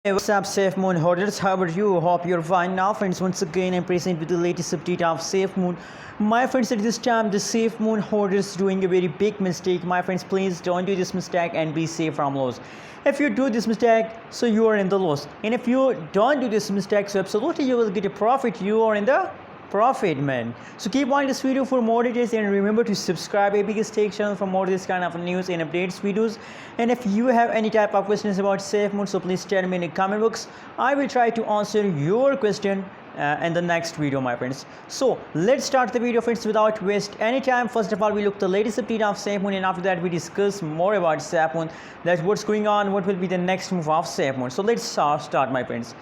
Hey, what's up, Safemoon Holders? How are you? Hope you're fine now, friends. Once again, I'm present with the latest update of Safemoon. My friends, at this time, the Safemoon Holders is doing a very big mistake. My friends, please don't do this mistake and be safe from loss. If you do this mistake, so you are in the loss. And if you don't do this mistake, so absolutely you will get a profit. You are in the profit, man. So keep watching this video for more details and remember to subscribe a biggest tech channel for more this kind of news and updates videos. And if you have any type of questions about Safemoon, so please tell me in the comment box. I will try to answer your question in the next video, my friends. So let's start the video, friends, without waste any time. First of all, we look the latest update of Safemoon, and after that we discuss more about Safemoon, that's what's going on, what will be the next move of Safemoon. So let's start, my friends.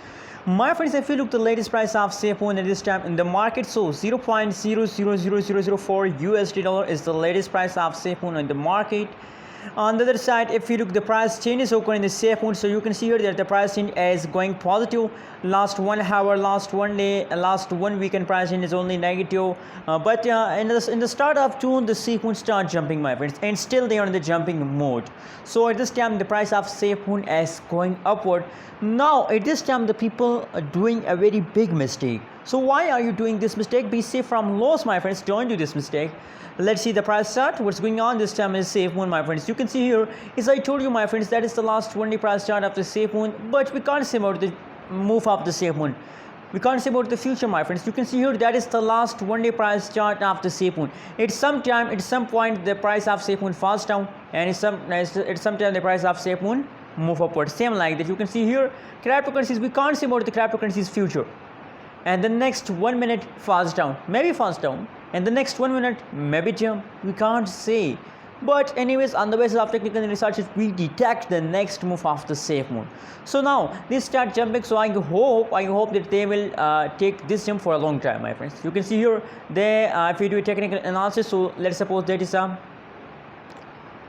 My friends, if you look the latest price of Safemoon at this time in the market, so 0.000004 USD dollar is the latest price of Safemoon in the market. On the other side, if you look the price change is occurring in the Safemoon, so you can see here that the price change is going positive. Last 1 hour, last 1 day, last 1 weekend price change is only negative. But in the start of June, the Safemoon start jumping, my friends, and still they are in the jumping mode. So at this time, the price of Safemoon is going upward. Now at this time, the people are doing a very big mistake. So why are you doing this mistake? Be safe from loss, my friends. Don't do this mistake. Let's see the price chart. What's going on this time is Safemoon, my friends. You can see here, as I told you, my friends, that is the last 1 day price chart of the Safemoon. But we can't say about the move of the Safemoon. We can't say about the future, my friends. You can see here that is the last 1 day price chart of the Safemoon. At some point, the price of Safemoon falls down, and at some time the price of Safemoon move upward. Same like that. You can see here cryptocurrencies. We can't say about the cryptocurrencies future. And the next 1 minute falls down, maybe falls down, and the next 1 minute maybe jump. We can't say. But anyways, on the basis of technical researches, we detect the next move of the Safemoon. So now they start jumping. So I hope that they will take this jump for a long time, my friends. You can see here they if you do a technical analysis, so let's suppose that is a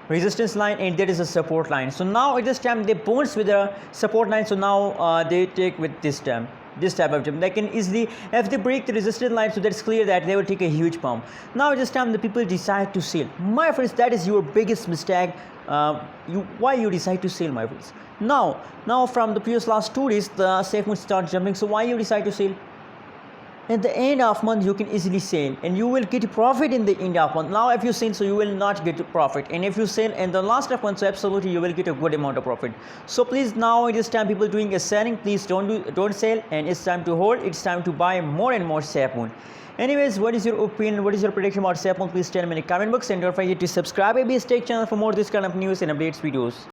resistance line and that is a support line. So now at this time they bounce with the support line. So now they take with this type of jump. They can easily, if they break the resistance line, so that's clear that they will take a huge pump. Now at this time the people decide to sell, my friends. That is your biggest mistake. Why you decide to sell, my friends? Now from the previous last 2 days the Safemoon start jumping. So why you decide to sell? At the end of month you can easily sell and you will get profit in the end of month. Now if you sell, so you will not get profit, and if you sell in the last of month, so absolutely you will get a good amount of profit. So please, now it is time people doing a selling, please don't sell, and it's time to hold. It's time to buy more and more Safemoon. Anyways, what is your opinion, what is your prediction about Safemoon? Please tell me in the comment box, and don't forget to subscribe ABS Tech channel for more this kind of news and updates videos.